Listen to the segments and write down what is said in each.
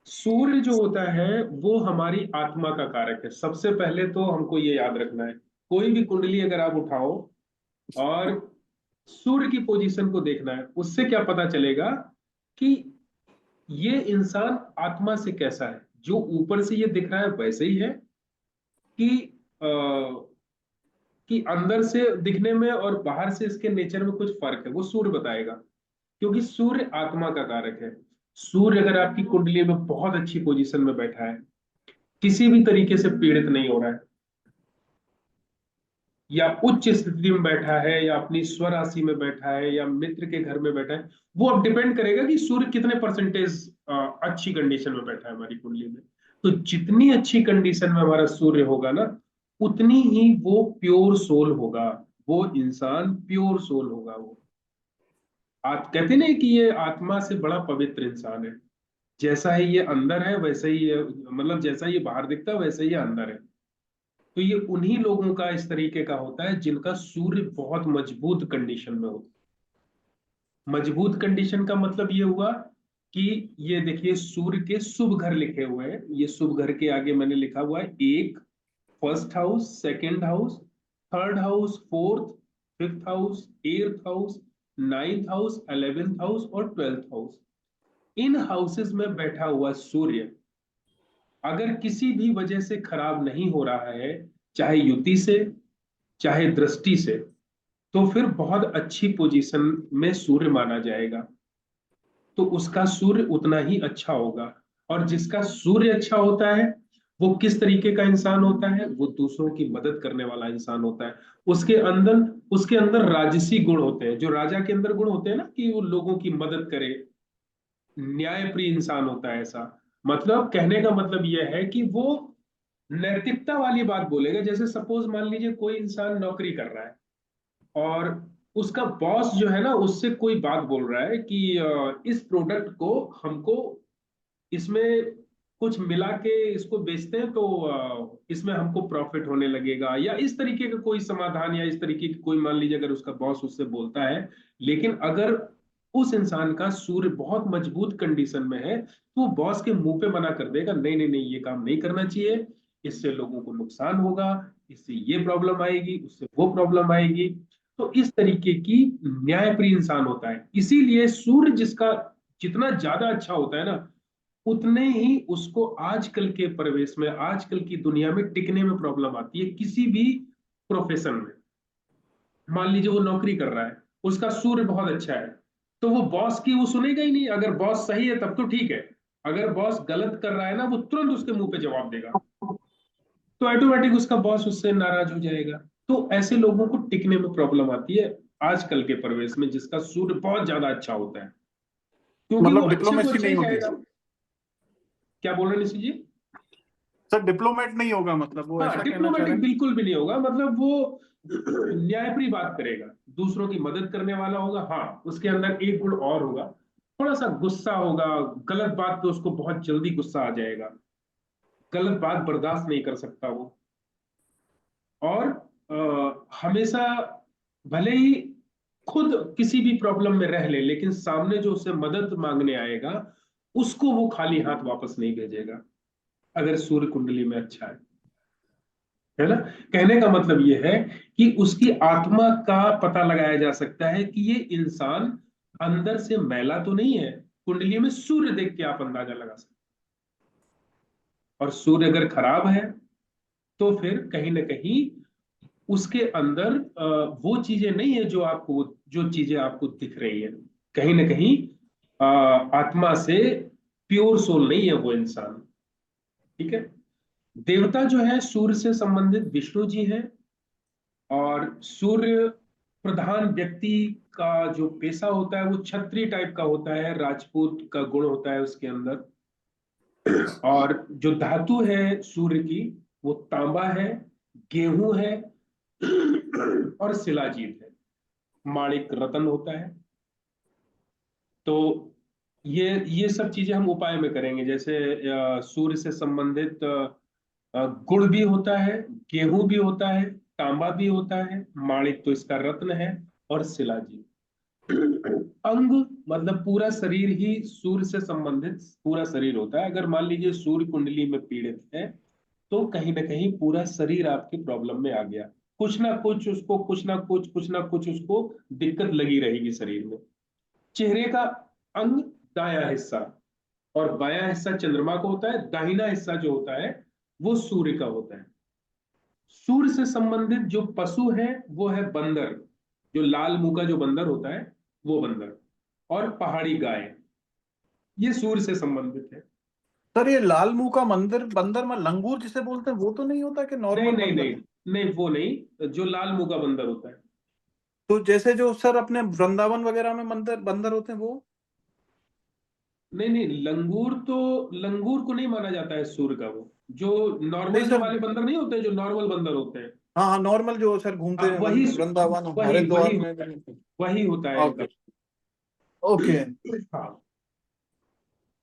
सूर्य जो होता है वो हमारी आत्मा का कारक है। सबसे पहले तो हमको ये याद रखना है। कोई भी कुंडली अगर आप उठाओ और सूर्य की पोजीशन को देखना है, उससे क्या पता चलेगा कि ये इंसान आत्मा से कैसा है। जो ऊपर से ये दिख रहा है वैसे ही है कि आ, कि अंदर से दिखने में और बाहर से इसके नेचर में कुछ फर्क है, वो सूर्य बताएगा। क्योंकि सूर्य आत्मा का कारक है। सूर्य अगर आपकी कुंडली में बहुत अच्छी पोजीशन में बैठा है, किसी भी तरीके से पीड़ित नहीं हो रहा है, या उच्च स्थिति में बैठा है, या अपनी स्वराशि में बैठा है, या मित्र के घर में बैठा है, वो अब डिपेंड करेगा कि सूर्य कितने परसेंटेज अच्छी कंडीशन में बैठा है हमारी कुंडली में। तो जितनी अच्छी कंडीशन में हमारा सूर्य होगा ना, उतनी ही वो प्योर सोल होगा। वो इंसान प्योर सोल होगा। वो आप कहते नहीं कि ये आत्मा से बड़ा पवित्र इंसान है। जैसा है ये अंदर है वैसा ही है, मतलब जैसा ये बाहर दिखता है वैसा ही ये अंदर है। तो ये उन्हीं लोगों का इस तरीके का होता है जिनका सूर्य बहुत मजबूत कंडीशन में होता है। मजबूत कंडीशन का मतलब ये हुआ कि ये देखिए सूर्य के शुभ घर लिखे हुए हैं। ये शुभ घर के आगे मैंने लिखा हुआ है एक, first house, second house, third house, fourth, fifth house, eighth house, ninth house, 11th house और 12th हाउस। इन हाउसेस में बैठा हुआ सूर्य अगर किसी भी वजह से खराब नहीं हो रहा है, चाहे युति से, चाहे दृष्टि से, तो फिर बहुत अच्छी पोजीशन में सूर्य माना जाएगा। तो उसका सूर्य उतना ही अच्छा होगा। और जिसका सूर्य अच्छा होता है, वो किस तरीके का इंसान होता है? वो दूसरों की मदद करने वाला इंसान होता है। उसके अंदर राजसी गुण होते हैं, जो राजा के अंदर गुण होते हैं ना, कि वो लोगों की मदद करे। न्यायप्रिय इंसान होता है ऐसा। मतलब कहने का मतलब यह है कि वो नैतिकता वाली बात बोलेगा। जैसे सपोज मान लीजिए कोई इंसान नौकरी कर रहा है और उसका बॉस जो है ना, उससे कोई बात बोल रहा है कि इस प्रोडक्ट को हमको, इसमें कुछ मिला के इसको बेचते हैं तो इसमें हमको प्रॉफिट होने लगेगा, या इस तरीके का कोई समाधान, या इस तरीके की कोई, मान लीजिए अगर उसका बॉस उससे बोलता है। लेकिन अगर उस इंसान का सूर्य बहुत मजबूत कंडीशन में है, तो वो बॉस के मुंह पे मना कर देगा, नहीं नहीं नहीं, ये काम नहीं करना चाहिए, इससे लोगों को नुकसान होगा, इससे ये प्रॉब्लम आएगी, उससे वो प्रॉब्लम आएगी। तो इस तरीके की न्यायप्रिय इंसान होता है। इसीलिए सूर्य जिसका जितना ज्यादा अच्छा होता है ना, उतने ही उसको आजकल के परिवेश में, आजकल की दुनिया में टिकने में प्रॉब्लम आती है, किसी भी प्रोफेशन में। मान लीजिए वो नौकरी कर रहा है, उसका सूर्य बहुत अच्छा है, तो वो बॉस की वो सुनेगा ही नहीं। अगर बॉस सही है तब तो ठीक है, अगर बॉस गलत कर रहा है ना, वो तुरंत उसके मुंह पे जवाब देगा। तो ऑटोमेटिक उसका बॉस उससे नाराज हो जाएगा। तो ऐसे लोगों को टिकने में प्रॉब्लम आती है आजकल के परिवेश में, जिसका सूर्य बहुत ज्यादा अच्छा होता है, क्योंकि वो मतलब अच्छे को डिप्लोमेसी अच्छा नहीं ही होगी। चाहेगा। क्या बोल रहे हैं निशि जी? सर डिप्लोमेट नहीं होगा, मतलब वो हाँ, ऐसा कहना चाह रहे डिप्लोमेटिक हैं। बिल्कुल भी नहीं होगा। मतलब वो न्यायप्रिय बात करेगा, दूसरों की मदद करने वाला होगा। हाँ, उसके अंदर एक गुण और होगा, थोड़ा सा गुस्सा होगा। गलत बात पे उसको बहुत जल्दी गुस्सा आ जाएगा, गलत बात बर्दाश्त नहीं कर सकता वो। और हमेशा, भले ही खुद किसी भी प्रॉब्लम में रह ले, लेकिन सामने जो उससे मदद मांगने आएगा, उसको वो खाली हाथ वापस नहीं भेजेगा, अगर सूर्य कुंडली में अच्छा है ना। कहने का मतलब ये है कि उसकी आत्मा का पता लगाया जा सकता है कि ये इंसान अंदर से मैला तो नहीं है। कुंडली में सूर्य देख के आप अंदाजा लगा सकते हैं। और सूर्य अगर खराब है, तो फिर कहीं ना कहीं उसके अंदर वो चीजें नहीं है जो चीजें आपको दिख रही है। कहीं ना कहीं आत्मा से प्योर सोल नहीं है वो इंसान। ठीक है। देवता जो है सूर्य से संबंधित विष्णु जी है। और सूर्य प्रधान व्यक्ति का जो पेशा होता है वो क्षत्रिय टाइप का होता है, राजपूत का गुण होता है उसके अंदर। और जो धातु है सूर्य की, वो तांबा है, गेहूं है और शिलाजीत है। माणिक रतन होता है। तो ये सब चीजें हम उपाय में करेंगे। जैसे सूर्य से संबंधित गुड़ भी होता है, गेहूं भी होता है, तांबा भी होता है, माणिक तो इसका रत्न है, और शिलाजीत। अंग मतलब पूरा शरीर ही सूर्य से संबंधित पूरा शरीर होता है। अगर मान लीजिए सूर्य कुंडली में पीड़ित है तो कहीं ना कहीं पूरा शरीर आपकी प्रॉब्लम में आ गया। कुछ ना कुछ उसको दिक्कत लगी रहेगी शरीर में। चेहरे का अंग दायां हिस्सा और बायां हिस्सा चंद्रमा को होता है, दाहिना हिस्सा जो होता है वो सूर्य का होता है। सूर्य से संबंधित जो पशु है वो है बंदर, जो लाल मुंह का जो बंदर होता है वो बंदर, और पहाड़ी गाय, ये सूर्य से संबंधित है। सर ये लाल मुंह का मंदिर बंदर में लंगूर जिसे बोलते हैं वो तो नहीं होता कि नहीं नॉर्मल नहीं बंदर? नहीं, नहीं वो नहीं, जो लाल मुंह का बंदर होता है। तो जैसे जो सर अपने वृंदावन वगैरह में बंदर बंदर होते हैं वो? नहीं नहीं, लंगूर को नहीं माना जाता है सूर्य का वो। जो नहीं नॉर्मल जो सर। वाले बंदर नहीं होते, जो नॉर्मल बंदर होते हैं, हाँ हाँ, नॉर्मल जो सर घूमते हैं वही वृंदावन वही हरिद्वार वही में। वही होता है इनका। Okay okay. हाँ,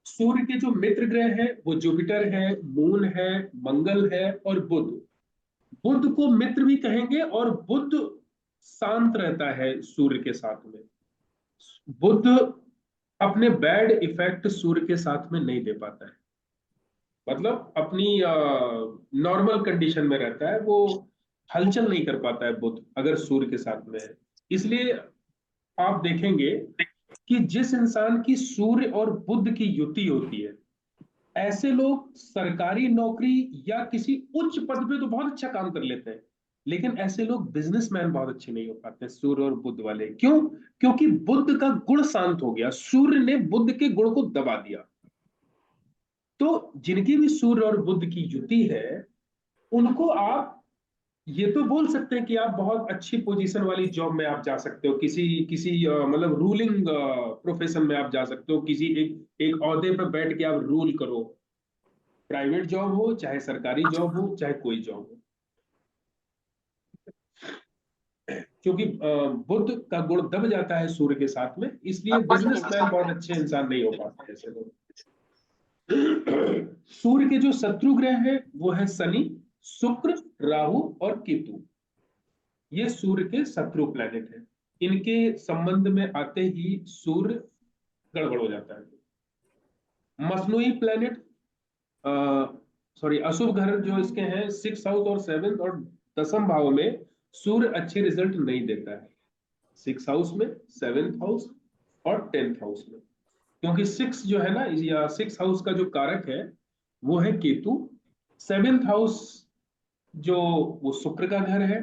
सूर्य के जो मित्र ग्रह है वो जुपिटर है, मून है, मंगल है और बुध। बुध को मित्र भी कहेंगे, और बुध शांत रहता है सूर्य के साथ में। बुध अपने बैड इफेक्ट सूर्य के साथ में नहीं दे पाता है, मतलब अपनी नॉर्मल कंडीशन में रहता है वो, हलचल नहीं कर पाता है बुध अगर सूर्य के साथ में है। इसलिए आप देखेंगे कि जिस इंसान की सूर्य और बुध की युति होती है, ऐसे लोग सरकारी नौकरी या किसी उच्च पद पे तो बहुत अच्छा काम कर लेते हैं, लेकिन ऐसे लोग बिजनेसमैन बहुत अच्छे नहीं हो पाते, सूर्य और बुध वाले। क्यों? क्योंकि बुध का गुण शांत हो गया, सूर्य ने बुध के गुण को दबा दिया। तो जिनकी भी सूर्य और बुध की युति है, उनको आप ये तो बोल सकते हैं कि आप बहुत अच्छी पोजीशन वाली जॉब में आप जा सकते हो, किसी किसी मतलब रूलिंग प्रोफेशन में आप जा सकते हो, किसी एक एक ओहदे पर बैठ के आप रूल करो, प्राइवेट जॉब हो चाहे सरकारी जॉब हो चाहे कोई जॉब हो। क्योंकि बुध का गुण दब जाता है सूर्य के साथ में, इसलिए बिजनेसमैन बहुत अच्छे इंसान नहीं हो पाते ऐसे लोग। सूर्य के जो शत्रु ग्रह है वो है शनि, शुक्र, राहु और केतु। ये सूर्य के शत्रु प्लैनेट है। इनके संबंध में आते ही सूर्य गड़बड़ हो जाता है। मसनूई प्लैनेट, सॉरी अशुभ घर जो इसके हैं सिक्स हाउस और सेवेंथ और दसम भाव में, सूर्य अच्छे रिजल्ट नहीं देता है। सिक्स हाउस में, सेवेंथ हाउस और टेंथ हाउस में। क्योंकि सिक्स जो है ना, या सिक्स हाउस का जो कारक है वो है केतु। सेवेंथ हाउस जो वो शुक्र का घर है,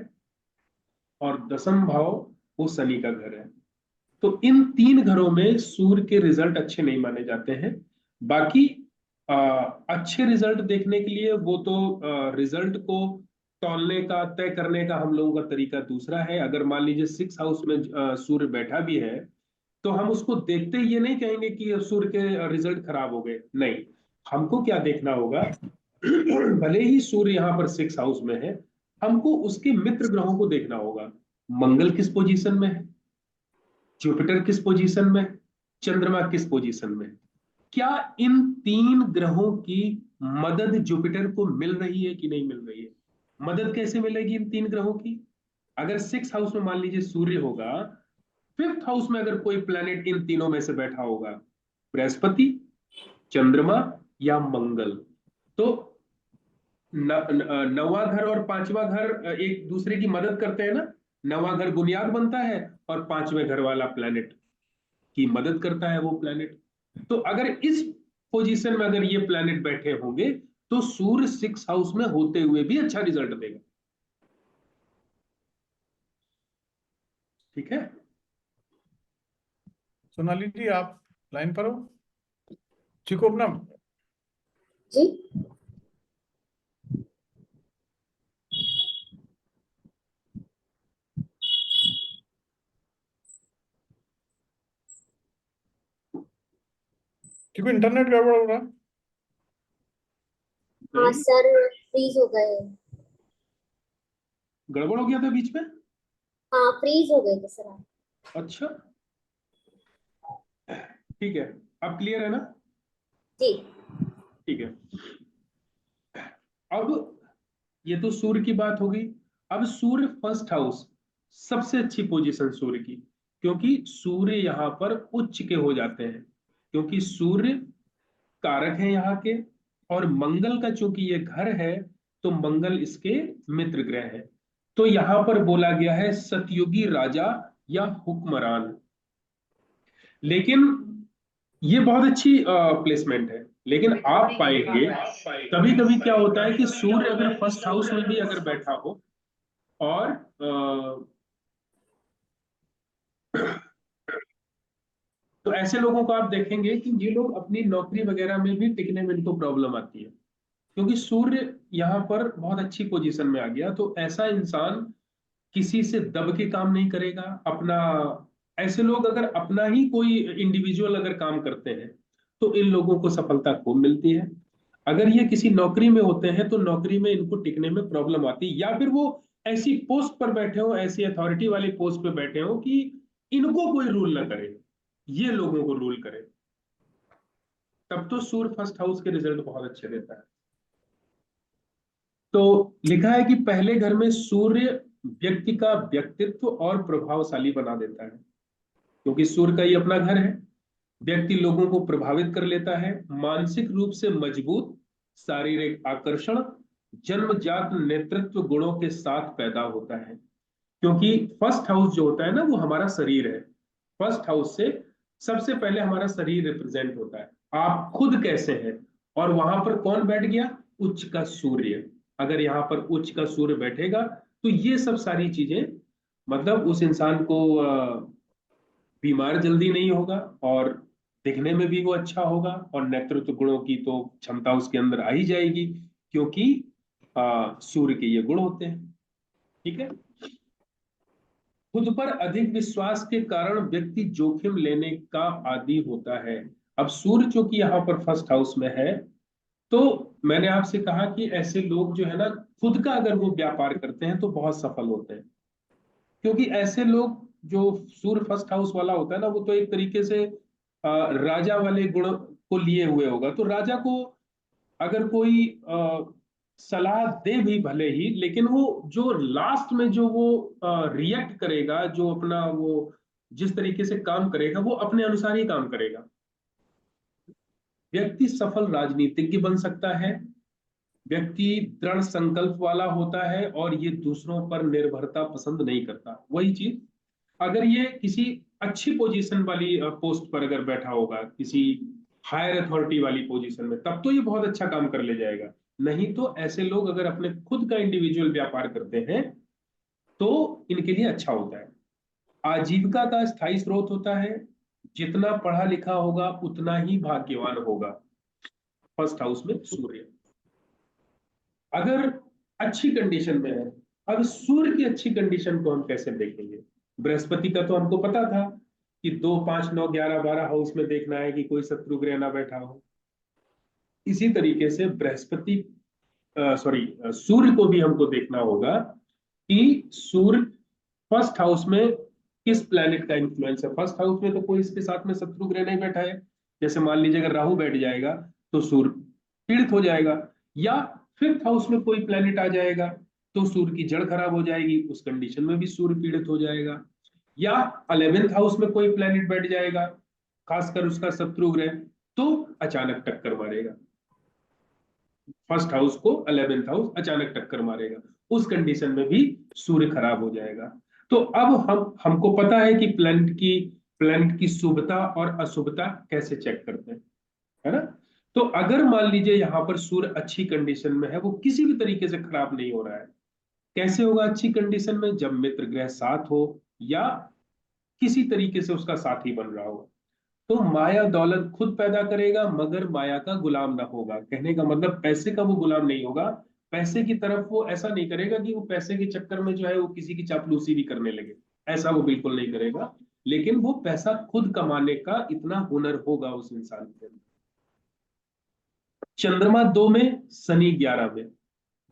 और दसम भाव वो शनि का घर है। तो इन तीन घरों में सूर्य के रिजल्ट अच्छे नहीं माने जाते हैं। बाकी आ, अच्छे रिजल्ट देखने के लिए वो तो रिजल्ट को तौलने का, तय करने का हम लोगों का तरीका दूसरा है। अगर मान लीजिए सिक्स हाउस में सूर्य बैठा भी है, तो हम उसको देखते ही ये नहीं कहेंगे कि सूर्य के रिजल्ट खराब हो गए, नहीं। हमको क्या देखना होगा, भले ही सूर्य यहाँ पर सिक्स हाउस में है, हमको उसके मित्र ग्रहों को देखना होगा। मंगल किस पोजीशन में है, जुपिटर किस पोजीशन में, चंद्रमा किस पोजीशन में। क्या इन तीन ग्रहों की मदद जुपिटर को मिल रही है कि नहीं मिल रही है? मदद कैसे मिलेगी इन तीन ग्रहों की? अगर सिक्स हाउस में मान लीजिए सूर्य होगा, फिफ्थ हाउस में अगर कोई प्लैनेट इन तीनों में से बैठा होगा, बृहस्पति, चंद्रमा या मंगल, तो नवा घर और पांचवा घर एक दूसरे की मदद करते हैं ना। नवा घर बुनियाद बनता है, और पांचवें घर वाला प्लैनेट की मदद करता है वो प्लैनेट। तो अगर इस पोजीशन में अगर ये प्लैनेट बैठे होंगे, तो सूर्य सिक्स हाउस में होते हुए भी अच्छा रिजल्ट देगा। ठीक है। सोनाली जी आप लाइन पर हो? ठीक हो अपना? जी। क्योंकि इंटरनेट गड़बड़ हो रहा है। हाँ सर, फ्रीज हो गए। गड़बड़ हो गया था बीच में? हाँ, फ्रीज हो गए थे सर आप। अच्छा, ठीक है। अब क्लियर है ना? जी। ठीक है। अब ये तो सूर्य की बात हो गई। अब सूर्य फर्स्ट हाउस, सबसे अच्छी पोजीशन सूर्य की। क्योंकि सूर्य यहाँ पर उच्च के हो जाते हैं, क्योंकि सूर्य कारक है यहाँ के, और मंगल का चूंकि ये घर है, तो मंगल इसके मित्र ग्रह है। तो यहाँ पर बोला गया है सतयुगी राजा या हुक्मरान। लेकिन ये बहुत अच्छी प्लेसमेंट है, लेकिन आप पाएंगे कभी कभी क्या होता है कि सूर्य अगर फर्स्ट हाउस में भी अगर बैठा हो, और तो ऐसे लोगों को आप देखेंगे कि ये लोग अपनी नौकरी वगैरह में भी टिकने में इनको प्रॉब्लम आती है, क्योंकि सूर्य यहाँ पर बहुत अच्छी पोजीशन में आ गया। तो ऐसा इंसान किसी से दब के काम नहीं करेगा अपना। ऐसे लोग अगर अपना ही कोई इंडिविजुअल अगर काम करते हैं, तो इन लोगों को सफलता खूब मिलती है। अगर ये किसी नौकरी में होते हैं, तो नौकरी में इनको टिकने में प्रॉब्लम आती है, या फिर वो ऐसी पोस्ट पर बैठे हो, ऐसी अथॉरिटी वाली पोस्ट पर बैठे हो कि इनको कोई रूल ना करे, ये लोगों को रूल करे, तब तो सूर्य फर्स्ट हाउस के रिजल्ट बहुत अच्छे देता है। तो लिखा है कि पहले घर में सूर्य व्यक्ति का व्यक्तित्व और प्रभावशाली बना देता है, क्योंकि सूर्य का ही अपना घर है। व्यक्ति लोगों को प्रभावित कर लेता है, मानसिक रूप से मजबूत, शारीरिक आकर्षण, जन्मजात नेतृत्व गुणों के साथ पैदा होता है। क्योंकि फर्स्ट हाउस जो होता है ना, वो हमारा शरीर है। फर्स्ट हाउस से सबसे पहले हमारा शरीर रिप्रेजेंट होता है, आप खुद कैसे हैं। और वहां पर कौन बैठ गया? उच्च का सूर्य। अगर यहाँ पर उच्च का सूर्य बैठेगा, तो ये सब सारी चीजें, मतलब उस इंसान को बीमार जल्दी नहीं होगा, और दिखने में भी वो अच्छा होगा, और नेतृत्व गुणों की तो क्षमता उसके अंदर आ ही जाएगी, क्योंकि सूर्य के ये गुण होते हैं। ठीक है। खुद पर अधिक विश्वास के कारण व्यक्ति जोखिम लेने का आदी होता है। अब सूर्य चूंकि यहाँ पर फर्स्ट हाउस में है, तो मैंने आपसे कहा कि ऐसे लोग जो है ना, खुद का अगर वो व्यापार करते हैं तो बहुत सफल होते हैं। क्योंकि ऐसे लोग, जो सूर्य फर्स्ट हाउस वाला होता है ना, वो तो एक तरीके से राजा वाले गुण को लिए हुए होगा। तो राजा को अगर कोई सलाह दे भी भले ही, लेकिन वो जो लास्ट में जो वो रिएक्ट करेगा, जो अपना वो जिस तरीके से काम करेगा, वो अपने अनुसार ही काम करेगा। व्यक्ति सफल राजनीतिज्ञ बन सकता है। व्यक्ति दृढ़ संकल्प वाला होता है, और ये दूसरों पर निर्भरता पसंद नहीं करता। वही चीज, अगर ये किसी अच्छी पोजीशन वाली पोस्ट पर अगर बैठा होगा, किसी हायर अथॉरिटी वाली पोजीशन में, तब तो ये बहुत अच्छा काम कर ले जाएगा। नहीं तो ऐसे लोग अगर अपने खुद का इंडिविजुअल व्यापार करते हैं, तो इनके लिए अच्छा होता है। आजीविका का स्थायी स्रोत होता है। जितना पढ़ा लिखा होगा उतना ही भाग्यवान होगा। फर्स्ट हाउस में सूर्य अगर अच्छी कंडीशन में है। अब सूर्य की अच्छी कंडीशन को हम कैसे देखेंगे? बृहस्पति का तो हमको पता था कि 2, 5, 9, 11, 12 हाउस में देखना है कि कोई शत्रु ग्रह ना बैठा हो। इसी तरीके से बृहस्पति, सॉरी, सूर्य को भी हमको देखना होगा कि सूर्य फर्स्ट हाउस में किस प्लैनेट का इन्फ्लुएंस है। फर्स्ट हाउस में तो कोई इसके साथ में शत्रु ग्रह नहीं बैठा है। जैसे मान लीजिए अगर राहु बैठ जाएगा, तो सूर्य पीड़ित हो जाएगा। या फिफ्थ हाउस में कोई प्लैनेट आ जाएगा, तो सूर्य की जड़ खराब हो जाएगी, उस कंडीशन में भी सूर्य पीड़ित हो जाएगा। या 11th हाउस में कोई प्लैनेट बैठ जाएगा, खासकर उसका शत्रु ग्रह, तो अचानक टक्कर मारेगा। फर्स्ट हाउस को 11th हाउस अचानक टक्कर मारेगा, उस कंडीशन में भी सूर्य खराब हो जाएगा। तो अब हमको पता है कि प्लैनेट की शुभता और अशुभता कैसे चेक करते हैं, है ना। तो अगर मान लीजिए यहाँ पर सूर्य अच्छी कंडीशन में है, वो किसी भी तरीके से खराब नहीं हो रहा है। कैसे होगा अच्छी कंडीशन में? जब मित्र ग्रह साथ हो, या किसी तरीके से उसका साथी बन रहा हो। तो माया दौलत खुद पैदा करेगा, मगर माया का गुलाम ना होगा। कहने का मतलब पैसे का वो गुलाम नहीं होगा। पैसे की तरफ वो ऐसा नहीं करेगा कि वो पैसे के चक्कर में जो है वो किसी की चापलूसी भी करने लगे। ऐसा वो बिल्कुल नहीं करेगा। लेकिन वो पैसा खुद कमाने का इतना हुनर होगा उस इंसान के अंदर। चंद्रमा 2 में, शनि 11 में।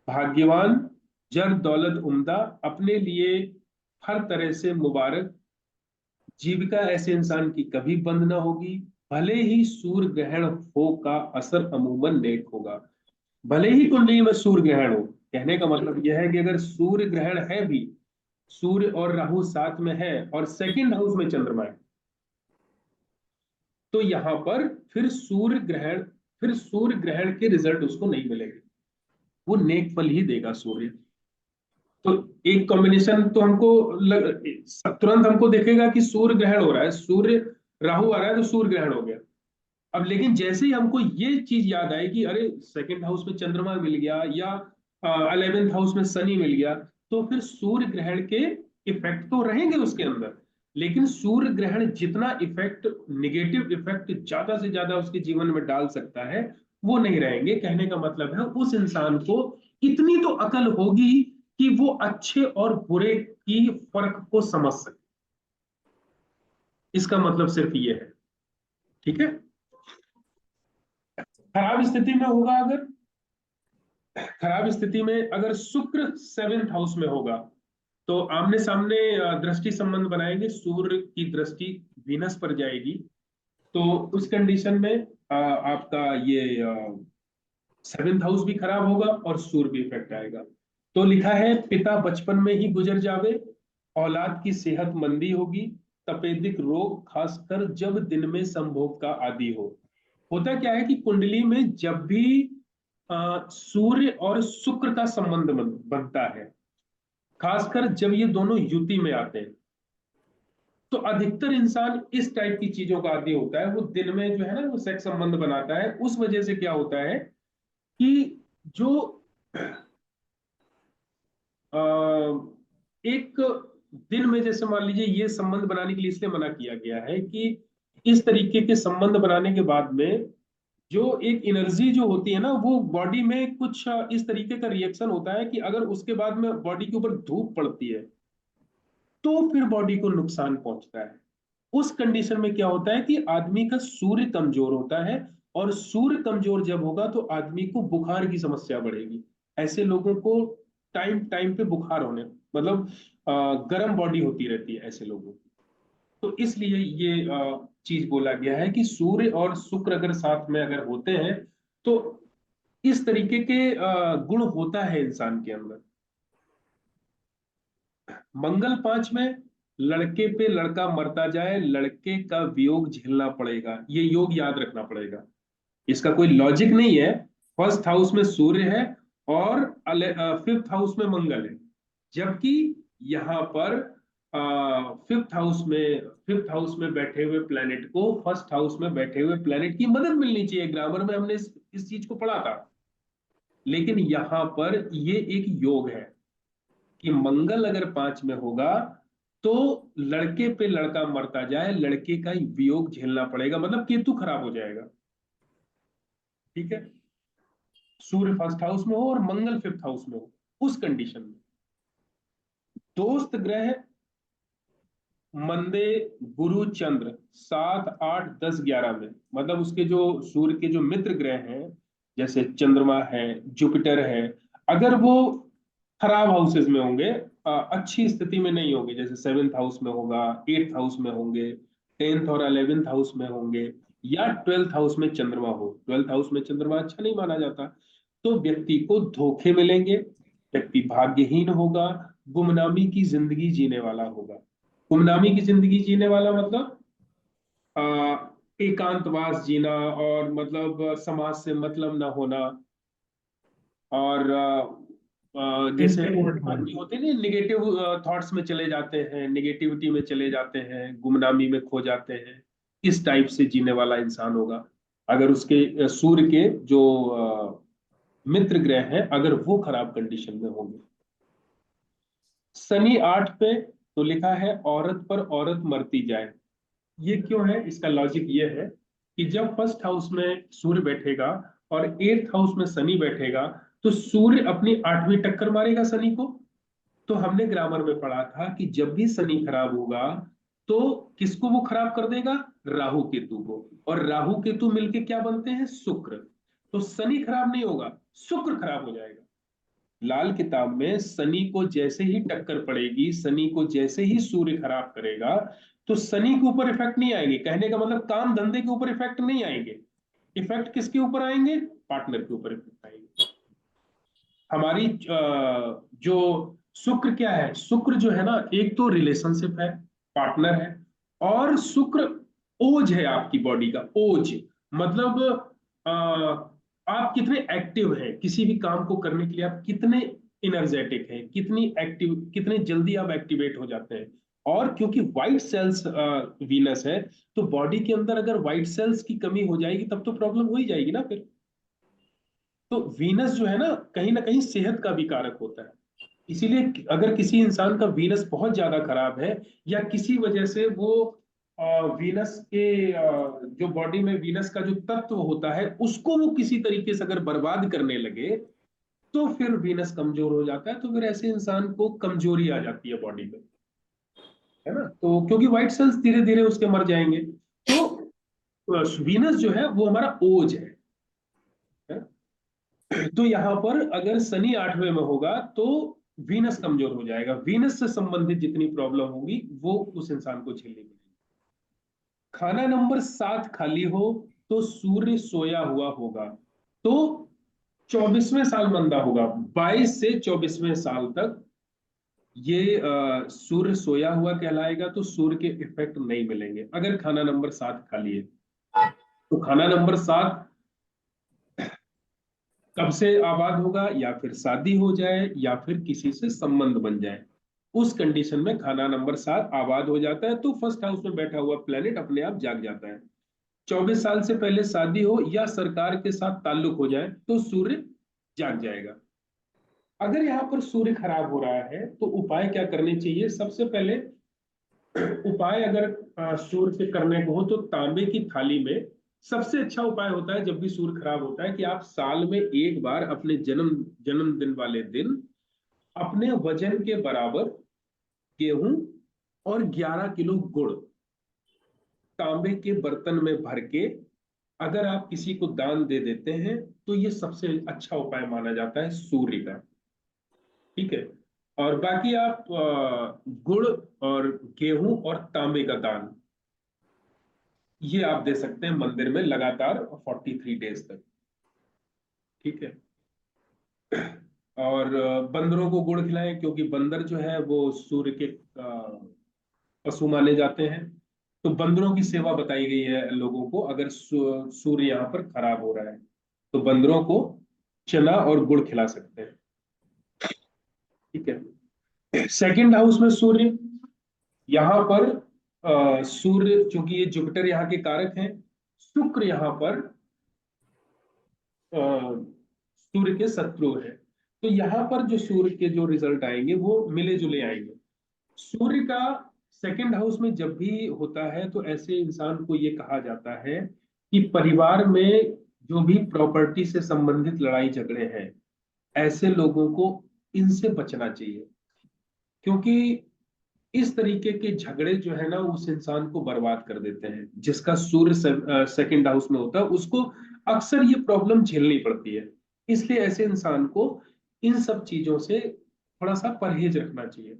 भाग्यवान, जर दौलत उम्दा, अपने लिए हर तरह से मुबारक। जीविका ऐसे इंसान की कभी बंद ना होगी। भले ही सूर्य ग्रहण हो का असर अमूमन नेक होगा। भले ही कुंडली में सूर्य ग्रहण हो, कहने का मतलब यह है कि अगर सूर्य ग्रहण है भी, सूर्य और राहु साथ में है और सेकंड हाउस में चंद्रमा है, तो यहां पर फिर सूर्य ग्रहण के रिजल्ट उसको नहीं मिलेंगे, वो नेक फल ही देगा सूर्य। तो एक कॉम्बिनेशन तो तुरंत हमको देखेगा कि सूर्य ग्रहण हो रहा है, सूर्य राहु आ रहा है तो सूर्य ग्रहण हो गया। अब लेकिन जैसे ही हमको ये चीज याद आए कि अरे सेकंड हाउस में चंद्रमा मिल गया या 11th हाउस में शनि मिल गया, तो फिर सूर्य ग्रहण के इफेक्ट तो रहेंगे उसके अंदर, लेकिन सूर्य ग्रहण जितना इफेक्ट, निगेटिव इफेक्ट ज्यादा से ज्यादा उसके जीवन में डाल सकता है, वो नहीं रहेंगे। कहने का मतलब है उस इंसान को इतनी तो अकल होगी कि वो अच्छे और बुरे की फर्क को समझ सके। इसका मतलब सिर्फ ये है, ठीक है। खराब स्थिति में होगा, अगर खराब स्थिति में अगर शुक्र 7th हाउस में होगा, तो आमने सामने दृष्टि संबंध बनाएंगे, सूर्य की दृष्टि वीनस पर जाएगी, तो उस कंडीशन में आपका ये 7th हाउस भी खराब होगा और सूर्य भी इफेक्ट आएगा। तो लिखा है पिता बचपन में ही गुजर जावे, औलाद की सेहत मंदी होगी, तपेदिक रोग खासकर जब दिन में संभोग का आदि हो। होता क्या है कि कुंडली में जब भी सूर्य और शुक्र का संबंध बनता है, खासकर जब ये दोनों युति में आते हैं, तो अधिकतर इंसान इस टाइप की चीजों का आदी होता है। वो दिन में जो है ना वो सेक्स संबंध बनाता है, उस वजह से क्या होता है कि जो अ, एक दिन में, जैसे मान लीजिए ये संबंध बनाने के लिए इसलिए मना किया गया है कि इस तरीके के संबंध बनाने के बाद में जो एक एनर्जी जो होती है ना, वो बॉडी में कुछ इस तरीके का रिएक्शन होता है कि अगर उसके बाद में बॉडी के ऊपर धूप पड़ती है तो फिर बॉडी को नुकसान पहुंचता है। उस कंडीशन में क्या होता है कि आदमी का सूर्य कमजोर होता है, और सूर्य कमजोर जब होगा तो आदमी को बुखार की समस्या बढ़ेगी। ऐसे लोगों को टाइम टाइम पे बुखार होने, मतलब गर्म बॉडी होती रहती है ऐसे लोगों की। तो इसलिए ये चीज बोला गया है कि सूर्य और शुक्र अगर साथ में अगर होते हैं तो इस तरीके के गुण होता है इंसान के अंदर। मंगल 5 में, लड़के पे लड़का मरता जाए, लड़के का वियोग झेलना पड़ेगा, ये योग याद रखना पड़ेगा। इसका कोई लॉजिक नहीं है। फर्स्ट हाउस में सूर्य है और 5th हाउस में मंगल है, जबकि यहाँ पर फिफ्थ हाउस में बैठे हुए प्लेनेट को फर्स्ट हाउस में बैठे हुए प्लेनेट की मदद मिलनी चाहिए। ग्रामर में हमने इस चीज को पढ़ा था, लेकिन यहाँ पर ये एक योग है कि मंगल अगर 5 में होगा तो लड़के पे लड़का मरता जाए, लड़के का वियोग झेलना पड़ेगा, मतलब केतु खराब हो जाएगा, ठीक है। सूर्य फर्स्ट हाउस में हो और मंगल 5th हाउस में हो, उस कंडीशन में दोस्त ग्रह मंदे, गुरु चंद्र 7 8 10 11 में, मतलब उसके जो सूर्य के जो मित्र ग्रह हैं, जैसे चंद्रमा है, जुपिटर है, अगर वो खराब हाउसेस में होंगे, अच्छी स्थिति में नहीं होंगे, जैसे 7th हाउस में होगा, 8th हाउस में होंगे, 10th और 11th हाउस में होंगे, या 12th हाउस में चंद्रमा हो। 12th हाउस में चंद्रमा अच्छा नहीं माना जाता, तो व्यक्ति को धोखे मिलेंगे, व्यक्ति भाग्यहीन होगा, गुमनामी की जिंदगी जीने वाला होगा। गुमनामी की जिंदगी जीने वाला मतलब एकांतवास जीना, और मतलब समाज से मतलब ना होना, और जैसे आदमी होते हैं निगेटिव थॉट्स में चले जाते हैं, निगेटिविटी में चले जाते हैं, गुमनामी में खो जाते हैं, इस टाइप से जीने वाला इंसान होगा अगर उसके सूर्य के जो मित्र ग्रह हैं अगर वो खराब कंडीशन में होंगे। शनि 8 पे, तो लिखा है औरत पर औरत मरती जाए। ये क्यों है, इसका लॉजिक ये है कि जब फर्स्ट हाउस में सूर्य बैठेगा और 8th हाउस में शनि बैठेगा, तो सूर्य अपनी 8वीं टक्कर मारेगा शनि को। तो हमने ग्रामर में पढ़ा था कि जब भी शनि खराब होगा तो किसको वो खराब कर देगा, राहु केतु को, और राहु केतु मिलके क्या बनते हैं, शुक्र। तो शनि खराब नहीं होगा, शुक्र खराब हो जाएगा। लाल किताब में शनि को जैसे ही टक्कर पड़ेगी, शनि को जैसे ही सूर्य खराब करेगा, तो शनि के ऊपर इफेक्ट नहीं आएंगे। कहने का मतलब काम धंधे के ऊपर इफेक्ट नहीं आएंगे, इफेक्ट किसके ऊपर आएंगे, पार्टनर के ऊपर इफेक्ट आएंगे। हमारी जो शुक्र क्या है? शुक्र जो है ना, एक तो रिलेशनशिप है, पार्टनर है, और शुक्र ओज है आपकी बॉडी का। ओज मतलब आ, आप कितने एक्टिव हैं किसी भी काम को करने के लिए, आप कितने इनर्जेटिक हैं, कितनी एक्टिव, कितने जल्दी आप एक्टिवेट हो जाते हैं। और क्योंकि व्हाइट सेल्स वीनस है, तो बॉडी के अंदर अगर व्हाइट सेल्स की कमी हो जाएगी तब तो प्रॉब्लम हो ही जाएगी ना फिर। तो वीनस जो है ना कहीं सेहत का भी कारक होता है। इसीलिए अगर किसी इंसान का वीनस बहुत ज्यादा खराब है, या किसी वजह से वो वीनस के जो बॉडी में वीनस का जो तत्व होता है उसको वो किसी तरीके से अगर बर्बाद करने लगे, तो फिर वीनस कमजोर हो जाता है। तो फिर ऐसे इंसान को कमजोरी आ जाती है बॉडी में, है ना। तो क्योंकि व्हाइट सेल्स धीरे धीरे उसके मर जाएंगे। तो वीनस जो है वो हमारा ओज है। तो यहाँ पर अगर शनि 8वें में होगा तो वीनस कमजोर हो जाएगा, वीनस से संबंधित जितनी प्रॉब्लम होगी वो उस इंसान को झेलनी पड़ेगी। खाना नंबर 7 खाली हो तो सूर्य सोया हुआ होगा, तो 24वें साल मंदा होगा। 22 से 24वें साल तक ये सूर्य सोया हुआ कहलाएगा, तो सूर्य के इफेक्ट नहीं मिलेंगे अगर खाना नंबर 7 खाली है। तो खाना नंबर 7 कब से आबाद होगा? या फिर शादी हो जाए या फिर किसी से संबंध बन जाए, उस कंडीशन में खाना नंबर 7 आबाद हो जाता है, तो फर्स्ट हाउस में बैठा हुआ प्लेनेट अपने आप जाग जाता है। 24 साल से पहले शादी हो या सरकार के साथ ताल्लुक हो जाए तो सूर्य जाग जाएगा। अगर यहाँ पर सूर्य खराब हो रहा है तो उपाय क्या करने चाहिए? सबसे पहले उपाय अगर सूर्य के करने को हो तो तांबे की थाली में सबसे अच्छा उपाय होता है। जब भी सूर्य खराब होता है कि आप साल में एक बार अपने जन्मदिन वाले दिन अपने वजन के बराबर गेहूं और 11 किलो गुड़ तांबे के बर्तन में भर के अगर आप किसी को दान दे देते हैं, तो ये सबसे अच्छा उपाय माना जाता है सूर्य का। ठीक है। और बाकी आप गुड़ और गेहूं और तांबे का दान ये आप दे सकते हैं मंदिर में लगातार 43 डेज तक। ठीक है। और बंदरों को गुड़ खिलाएं, क्योंकि बंदर जो है वो सूर्य के पशु माने जाते हैं। तो बंदरों की सेवा बताई गई है लोगों को, अगर सूर्य यहाँ पर खराब हो रहा है तो बंदरों को चना और गुड़ खिला सकते हैं। ठीक है। सेकंड हाउस में सूर्य, यहाँ पर सूर्य चूंकि ये जुपिटर यहाँ के कारक हैं, शुक्र यहाँ पर सूर्य के शत्रु है। तो यहाँ पर जो सूर्य के जो रिजल्ट आएंगे वो मिले जुले आएंगे। सूर्य का सेकंड हाउस में जब भी होता है तो ऐसे इंसान को ये कहा जाता है कि परिवार में जो भी प्रॉपर्टी से संबंधित लड़ाई झगड़े हैं, ऐसे लोगों को इनसे बचना चाहिए। क्योंकि इस तरीके के झगड़े जो है ना उस इंसान को बर्बाद कर देते हैं। जिसका सूर्य सेकंड हाउस में होता है उसको अक्सर ये प्रॉब्लम झेलनी पड़ती है। इसलिए ऐसे इंसान को इन सब चीजों से थोड़ा सा परहेज रखना चाहिए।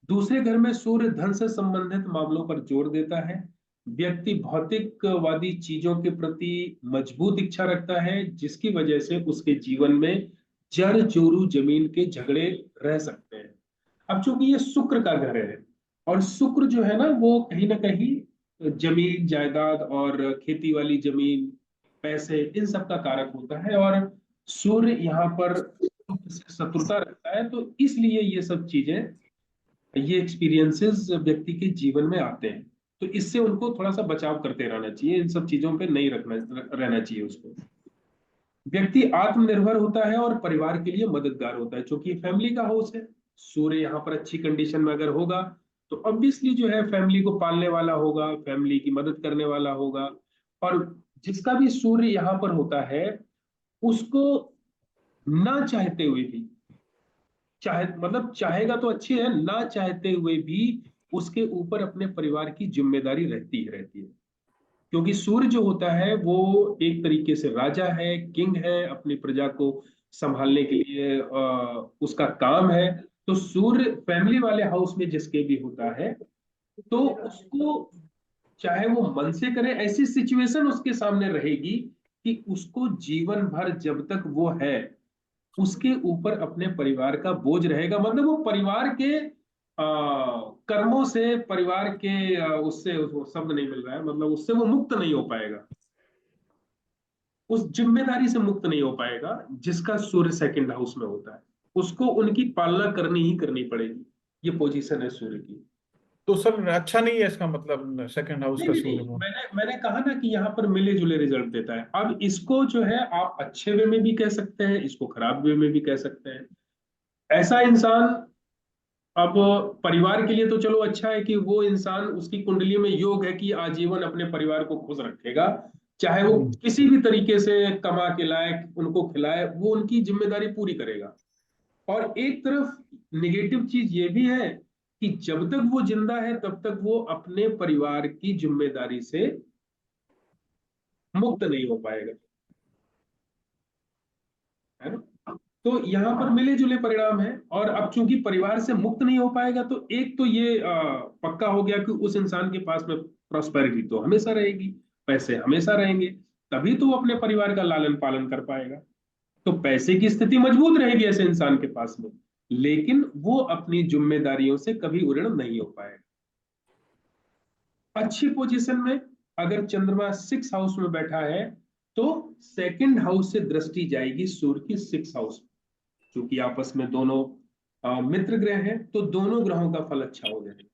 दूसरे घर में सूर्य धन से संबंधित मामलों पर जोर देता है। व्यक्ति भौतिकवादी चीजों के प्रति मजबूत इच्छा रखता है, जिसकी वजह से उसके जीवन में जर जोरू जमीन के झगड़े रह सकते हैं। अब चूंकि ये शुक्र का घर है, और शुक्र जो है ना कहीं जमीन जायदाद और खेती वाली जमीन, पैसे, इन सब का कारक होता है। और सूर्य यहाँ पर शुक्र से शत्रुता रखता है, तो इसलिए ये सब चीजें, ये एक्सपीरियंसेस व्यक्ति के जीवन में आते हैं। तो इससे उनको थोड़ा सा बचाव करते रहना चाहिए, इन सब चीजों पे नहीं रहना चाहिए उसको। व्यक्ति आत्मनिर्भर होता है और परिवार के लिए मददगार होता है, क्योंकि फैमिली का हाउस है। सूर्य यहाँ पर अच्छी कंडीशन में अगर होगा तो ऑब्वियसली जो है फैमिली को पालने वाला होगा, फैमिली की मदद करने वाला होगा। और जिसका भी सूर्य यहाँ पर होता है उसको ना चाहते हुए भी, चाहे मतलब चाहेगा तो अच्छी है, ना चाहते हुए भी उसके ऊपर अपने परिवार की जिम्मेदारी रहती है। क्योंकि सूर्य जो होता है वो एक तरीके से राजा है, किंग है, अपनी प्रजा को संभालने के लिए उसका काम है। तो सूर्य फैमिली वाले हाउस में जिसके भी होता है, तो उसको चाहे वो मन से करे, ऐसी सिचुएशन उसके सामने रहेगी कि उसको जीवन भर जब तक वो है उसके ऊपर अपने परिवार का बोझ रहेगा। मतलब वो परिवार के कर्मों से, परिवार के उससे, उसको शब्द नहीं मिल रहा है, मतलब उससे वो मुक्त नहीं हो पाएगा, उस जिम्मेदारी से मुक्त नहीं हो पाएगा जिसका सूर्य सेकंड हाउस में होता है। उसको उनकी पालना करनी ही करनी पड़ेगी। ये पोजीशन है सूर्य की। तो सर अच्छा नहीं है इसका मतलब सेकंड हाउस नहीं का नहीं सूर्य नहीं, को? मैंने कहा ना कि यहाँ पर मिले जुले रिजल्ट देता है। अब इसको जो है आप अच्छे वे में भी कह सकते हैं, इसको खराब वे में भी कह सकते हैं। ऐसा इंसान, अब परिवार के लिए तो चलो अच्छा है कि वो इंसान, उसकी कुंडली में योग है कि आजीवन अपने परिवार को खुश रखेगा, चाहे वो हम्म। किसी भी तरीके से कमा के लाए, उनको खिलाए, वो उनकी जिम्मेदारी पूरी करेगा। और एक तरफ निगेटिव चीज ये भी है कि जब तक वो जिंदा है तब तक वो अपने परिवार की जिम्मेदारी से मुक्त नहीं हो पाएगा, है ना। तो यहाँ पर मिले जुले परिणाम है। और अब चूंकि परिवार से मुक्त नहीं हो पाएगा, तो एक तो ये पक्का हो गया कि उस इंसान के पास में प्रॉस्पेरिटी तो हमेशा रहेगी, पैसे हमेशा रहेंगे, तभी तो वो अपने परिवार का लालन पालन कर पाएगा। तो पैसे की स्थिति मजबूत रहेगी ऐसे इंसान के पास में, लेकिन वो अपनी जिम्मेदारियों से कभी उऋण नहीं हो पाएगा। अच्छी पोजीशन में अगर चंद्रमा 6 हाउस में बैठा है, तो सेकंड हाउस से दृष्टि जाएगी सूर्य की 6 हाउस में। क्योंकि आपस में दोनों मित्र ग्रह हैं, तो दोनों ग्रहों का फल अच्छा हो जाएगा।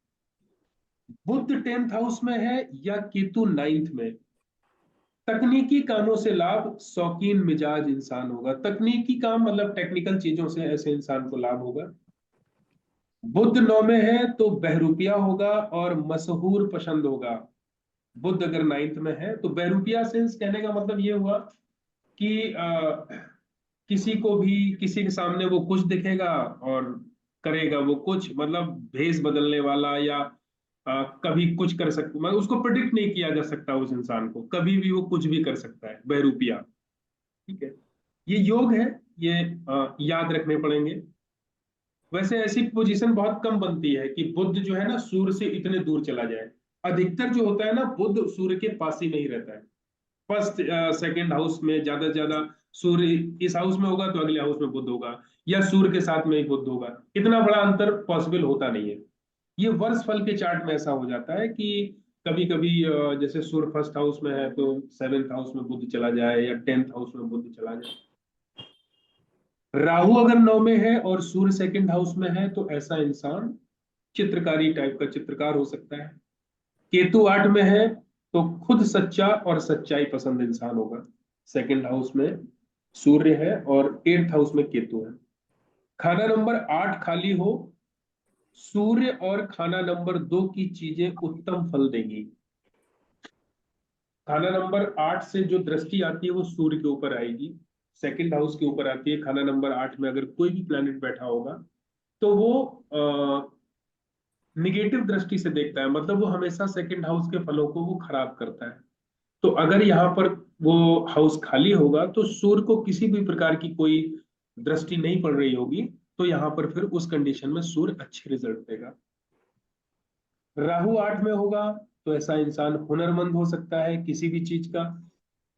बुध 10th हाउस में है या केतु 9th में, तकनीकी कामों से लाभ, शौकीन मिजाज इंसान होगा। तकनीकी काम मतलब टेक्निकल चीजों से ऐसे इंसान को लाभ होगा। बुध 9 में है तो बहरूपिया होगा और मशहूर पसंद होगा। बुध अगर 9th में है तो बहरूपिया सेंस कहने का मतलब ये हुआ कि किसी को भी, किसी के सामने वो कुछ दिखेगा और करेगा वो कुछ, मतलब भेष बदलने वाला, या कभी कुछ कर सकता, मतलब उसको प्रिडिक्ट नहीं किया जा सकता, उस इंसान को कभी भी वो कुछ भी कर सकता है, बहरूपिया। ठीक है, ये योग है, ये याद रखने पड़ेंगे। वैसे ऐसी पोजीशन बहुत कम बनती है कि बुध जो है ना सूर्य से इतने दूर चला जाए। अधिकतर जो होता है ना, बुध सूर्य के पास ही नहीं रहता है। फर्स्ट सेकंड हाउस में ज्यादा से ज्यादा सूर्य इस हाउस में होगा तो अगले हाउस में बुध होगा, या सूर्य के साथ में ही बुध होगा। इतना बड़ा अंतर पॉसिबल होता नहीं है। ये वर्ष फल के चार्ट में ऐसा हो जाता है कि कभी कभी जैसे सूर्य फर्स्ट हाउस में है तो 7th हाउस में बुध चला जाए, या 10th हाउस में बुध चला जाए। राहु अगर 9 में है और सूर्य सेकंड हाउस में है, तो ऐसा इंसान चित्रकारी टाइप का चित्रकार हो सकता है। केतु 8 में है तो खुद सच्चा और सच्चाई पसंद इंसान होगा। सेकंड हाउस में सूर्य है और 8th हाउस में केतु है। खाना नंबर 8 खाली हो, सूर्य और खाना नंबर 2 की चीजें उत्तम फल देंगी। खाना नंबर 8 से जो दृष्टि आती है वो सूर्य के ऊपर आएगी, सेकंड हाउस के ऊपर आती है। खाना नंबर 8 में अगर कोई भी प्लैनेट बैठा होगा तो वो निगेटिव दृष्टि से देखता है, मतलब वो हमेशा सेकंड हाउस के फलों को वो खराब करता है। तो अगर यहाँ पर वो हाउस खाली होगा तो सूर्य को किसी भी प्रकार की कोई दृष्टि नहीं पड़ रही होगी, तो यहाँ पर फिर उस कंडीशन में सूर्य अच्छे रिजल्ट देगा। राहु 8 में होगा तो ऐसा इंसान हुनरमंद हो सकता है किसी भी चीज का।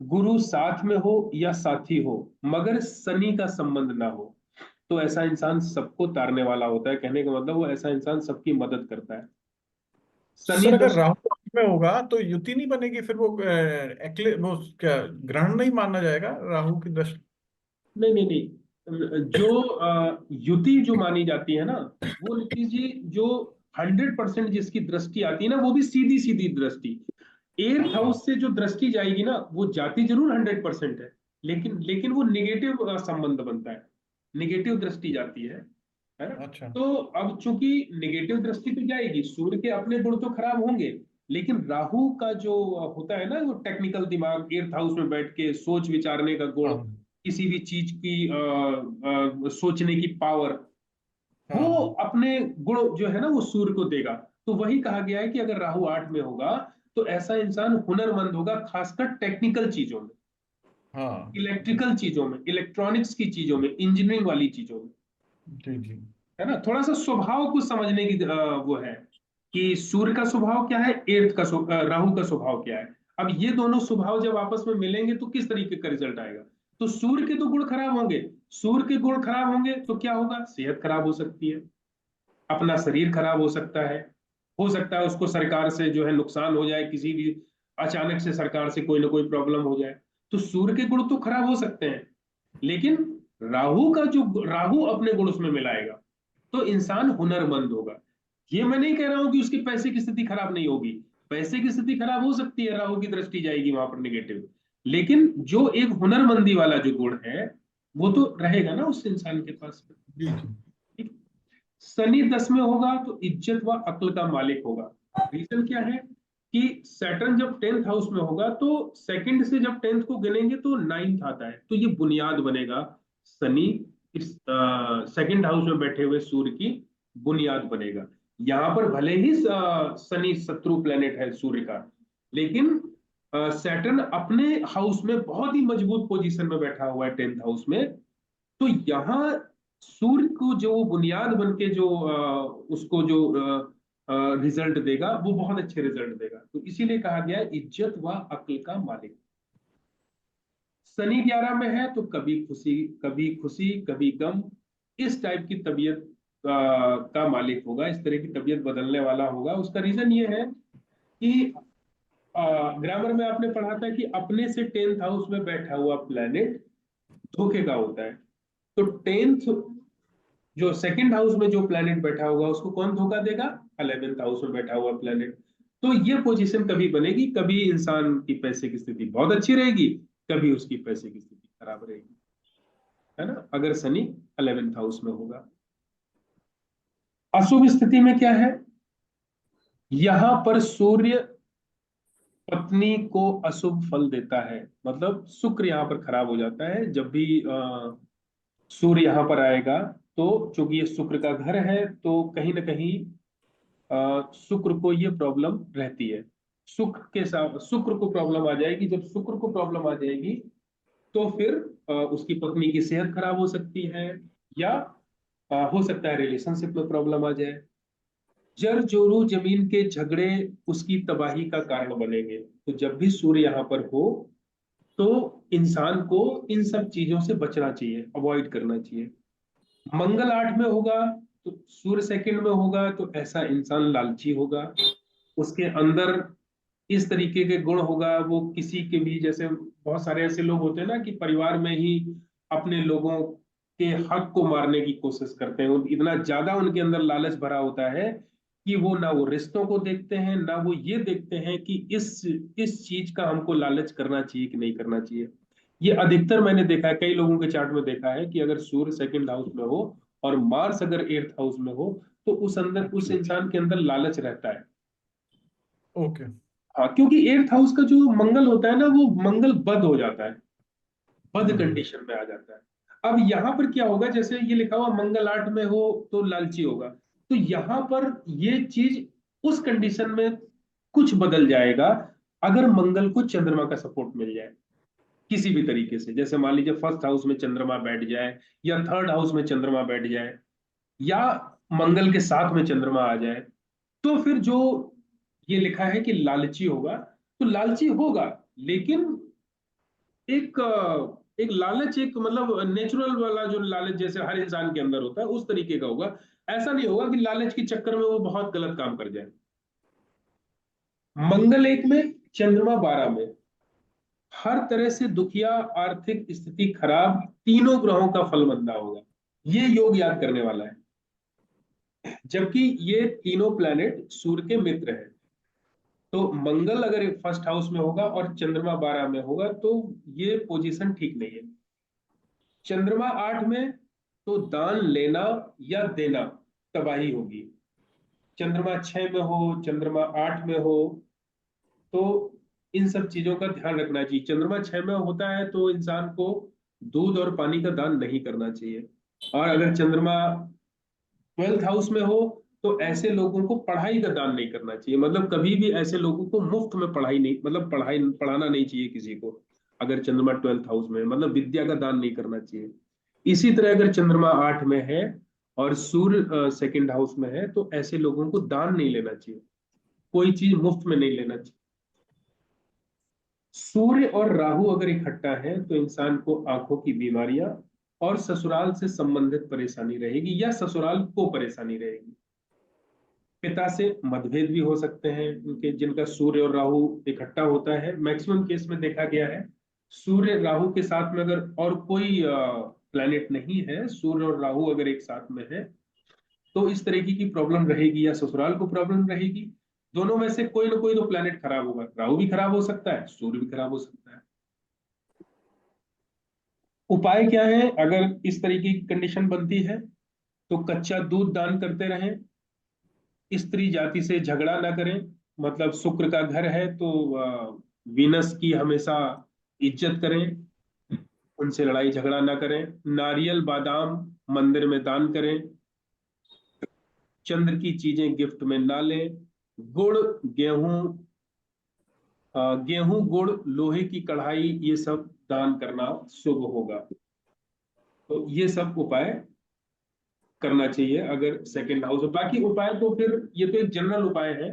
गुरु साथ में हो या साथी हो, मगर शनि का संबंध ना हो, तो ऐसा इंसान सबको तारने वाला होता है। कहने का मतलब वो ऐसा इंसान सबकी मदद करता है। शनि सर अगर 10। राहु में होगा तो युति नहीं बनेगी, फिर वो वो क्या ग्रहण नहीं माना जाएगा राहु की दृष्टि? नहीं नहीं नहीं, जो युति जो मानी जाती है ना, वो नीतीश जी, जो 100% जिसकी दृष्टि आती है ना, वो भी सीधी सीधी दृष्टि। 8th हाउस से जो दृष्टि जाएगी ना, वो जाती जरूर 100% है, लेकिन लेकिन वो निगेटिव संबंध बनता है, निगेटिव दृष्टि जाती है ना। अच्छा। तो अब चूंकि निगेटिव दृष्टि तो जाएगी, सूर्य के अपने गुण तो खराब होंगे, लेकिन राहु का जो होता है ना, वो टेक्निकल दिमाग, 8th हाउस में बैठ के सोच विचारने का गुण, हाँ किसी भी चीज की सोचने की पावर, हाँ वो हाँ अपने गुण जो है ना वो सूर्य को देगा। तो वही कहा गया है कि अगर राहु 8 में होगा तो ऐसा इंसान हुनरमंद होगा, खासकर टेक्निकल चीजों में, हाँ। जी इलेक्ट्रिकल चीजों में, इलेक्ट्रॉनिक्स की चीजों में, इंजीनियरिंग वाली चीजों में, जी जी। है ना। थोड़ा सा स्वभाव को समझने की वो है कि सूर्य का स्वभाव क्या है, राहु का स्वभाव क्या है। अब ये दोनों स्वभाव जब आपस में मिलेंगे तो किस तरीके का रिजल्ट आएगा। तो सूर्य के तो गुण खराब होंगे, सूर्य के गुण खराब होंगे तो क्या होगा, सेहत खराब हो सकती है, अपना शरीर खराब हो सकता है उसको सरकार से जो है नुकसान हो जाए, किसी भी अचानक से सरकार से कोई ना कोई प्रॉब्लम हो जाए। तो सूर्य के गुण तो खराब हो सकते हैं, लेकिन राहु अपने गुण उसमें मिलाएगा तो इंसान हुनरमंद होगा। ये मैं नहीं कह रहा हूं कि उसके पैसे की स्थिति खराब नहीं होगी, पैसे की स्थिति खराब हो सकती है, राहु की दृष्टि जाएगी वहां पर नेगेटिव, लेकिन जो एक हुनरमंदी वाला जो गुण है वो तो रहेगा ना उस इंसान के पास। जी जी। ठीक। शनि 10 में होगा तो इज्जत व अक्ल का मालिक होगा। रीजन क्या है कि सैटर्न जब 10th हाउस में होगा तो सेकंड से जब 10th को गिनेंगे तो 9th आता है, तो ये बुनियाद बनेगा। शनि इस सेकंड हाउस में बैठे हुए सूर्य की बुनियाद बनेगा। यहाँ पर भले ही शनि शत्रु प्लेनेट है सूर्य का, लेकिन सैटर्न अपने हाउस में बहुत ही मजबूत पोजीशन में बैठा हुआ है 10th हाउस में। तो यहाँ सूर्य को जो बुनियाद बन के जो उसको जो रिजल्ट देगा वो बहुत अच्छे रिजल्ट देगा, तो इसीलिए कहा गया है इज्जत व अक्ल का मालिक। शनि 11 में है तो कभी खुशी कभी गम, इस टाइप की तबीयत का मालिक होगा, इस तरह की तबीयत बदलने वाला होगा। उसका रीजन ये है कि ग्रामर में आपने पढ़ा था कि अपने से 10th हाउस में बैठा हुआ प्लेनेट धोखे का होता है। तो 10th जो सेकंड हाउस में जो प्लेनेट बैठा होगा उसको कौन धोखा देगा, 11th हाउस में बैठा हुआ प्लेनेट। तो ये पोजीशन कभी बनेगी, कभी इंसान की पैसे की स्थिति बहुत अच्छी रहेगी, कभी उसकी पैसे की स्थिति खराब रहेगी, है ना, अगर शनि 11th हाउस में होगा। अशुभ स्थिति में क्या है, यहां पर सूर्य पत्नी को अशुभ फल देता है, मतलब शुक्र यहाँ पर खराब हो जाता है जब भी सूर्य यहाँ पर आएगा। तो चूंकि ये शुक्र का घर है तो कहीं ना कहीं शुक्र को ये प्रॉब्लम रहती है, शुक्र के साथ शुक्र को प्रॉब्लम आ जाएगी। जब शुक्र को प्रॉब्लम आ जाएगी तो फिर उसकी पत्नी की सेहत खराब हो सकती है, या हो सकता है रिलेशनशिप में प्रॉब्लम आ जाए। जर जोरू जमीन के झगड़े उसकी तबाही का कारण बनेंगे। तो जब भी सूर्य यहाँ पर हो तो इंसान को इन सब चीजों से बचना चाहिए, अवॉइड करना चाहिए। मंगल 8 में होगा तो सूर्य सेकंड में होगा तो ऐसा इंसान लालची होगा, उसके अंदर इस तरीके के गुण होगा, वो किसी के भी, जैसे बहुत सारे ऐसे लोग होते हैं ना कि परिवार में ही अपने लोगों के हक को मारने की कोशिश करते हैं, इतना ज्यादा उनके अंदर लालच भरा होता है कि वो ना वो रिश्तों को देखते हैं, ना वो ये देखते हैं कि इस चीज का हमको लालच करना चाहिए कि नहीं करना चाहिए। ये अधिकतर मैंने देखा है, कई लोगों के चार्ट में देखा है कि अगर सूर्य सेकंड हाउस में हो और मार्स अगर 8th हाउस में हो तो उस इंसान के अंदर लालच रहता है। ओके। हाँ, क्योंकि 8th हाउस का जो मंगल होता है ना वो मंगल बद हो जाता है, बद हम्म। कंडीशन में आ जाता है। अब यहाँ पर क्या होगा, जैसे ये लिखा हुआ मंगल 8 में हो तो लालची होगा, तो यहाँ पर ये चीज उस कंडीशन में कुछ बदल जाएगा अगर मंगल को चंद्रमा का सपोर्ट मिल जाए किसी भी तरीके से। जैसे मान लीजिए फर्स्ट हाउस में चंद्रमा बैठ जाए, या थर्ड हाउस में चंद्रमा बैठ जाए, या मंगल के साथ में चंद्रमा आ जाए, तो फिर जो ये लिखा है कि लालची होगा, तो लालची होगा, लेकिन एक लालच, एक मतलब नेचुरल वाला जो लालच जैसे हर इंसान के अंदर होता है उस तरीके का होगा। ऐसा नहीं होगा कि लालच के चक्कर में वो बहुत गलत काम कर जाए। मंगल 1 में चंद्रमा 12 में, हर तरह से दुखिया, आर्थिक स्थिति खराब, तीनों ग्रहों का फल मंदा होगा। ये योग याद करने वाला है, जबकि ये तीनों प्लैनेट सूर्य के मित्र हैं। तो मंगल अगर फर्स्ट हाउस में होगा और चंद्रमा 12 में होगा तो ये पोजीशन ठीक नहीं है। चंद्रमा 8 में तो दान लेना या देना तबाही होगी। चंद्रमा 6 में हो, चंद्रमा 8 में हो, तो इन सब चीजों का ध्यान रखना चाहिए। चंद्रमा 6 में होता है तो इंसान को दूध और पानी का दान नहीं करना चाहिए। और अगर चंद्रमा 12th हाउस में हो तो ऐसे लोगों को पढ़ाई का दान नहीं करना चाहिए, मतलब कभी भी ऐसे लोगों को मुफ्त में पढ़ाई नहीं, मतलब पढ़ाना नहीं चाहिए किसी को। अगर चंद्रमा 12th हाउस में है, मतलब विद्या का दान नहीं करना चाहिए। इसी तरह अगर चंद्रमा 8 में है और सूर्य सेकंड हाउस में है तो ऐसे लोगों को दान नहीं लेना चाहिए, कोई चीज मुफ्त में नहीं लेना चाहिए। सूर्य और राहु अगर इकट्ठा है तो इंसान को आंखों की बीमारियां और ससुराल से संबंधित परेशानी रहेगी या ससुराल को परेशानी रहेगी। पिता से मतभेद भी हो सकते हैं उनके, जिनका सूर्य और राहु इकट्ठा होता है। मैक्सिमम केस में देखा गया है सूर्य राहु के साथ में अगर और कोई प्लैनेट नहीं है, सूर्य और राहु अगर एक साथ में है तो इस तरीके की प्रॉब्लम रहेगी या ससुराल को प्रॉब्लम रहेगी। दोनों में से कोई ना कोई तो प्लैनेट खराब होगा, राहु भी खराब हो सकता है, सूर्य भी खराब हो सकता है। उपाय क्या है अगर इस तरीके की कंडीशन बनती है? तो कच्चा दूध दान करते रहें, स्त्री जाति से झगड़ा ना करें, मतलब शुक्र का घर है तो वीनस की हमेशा इज्जत करें, उनसे लड़ाई झगड़ा ना करें, नारियल बादाम मंदिर में दान करें, चंद्र की चीजें गिफ्ट में ना लें, गुड़ गेहूं गेहूं गुड़ लोहे की कढ़ाई ये सब दान करना शुभ होगा। तो ये सब उपाय करना चाहिए अगर सेकंड हाउस। बाकी उपाय तो फिर ये तो एक जनरल उपाय है,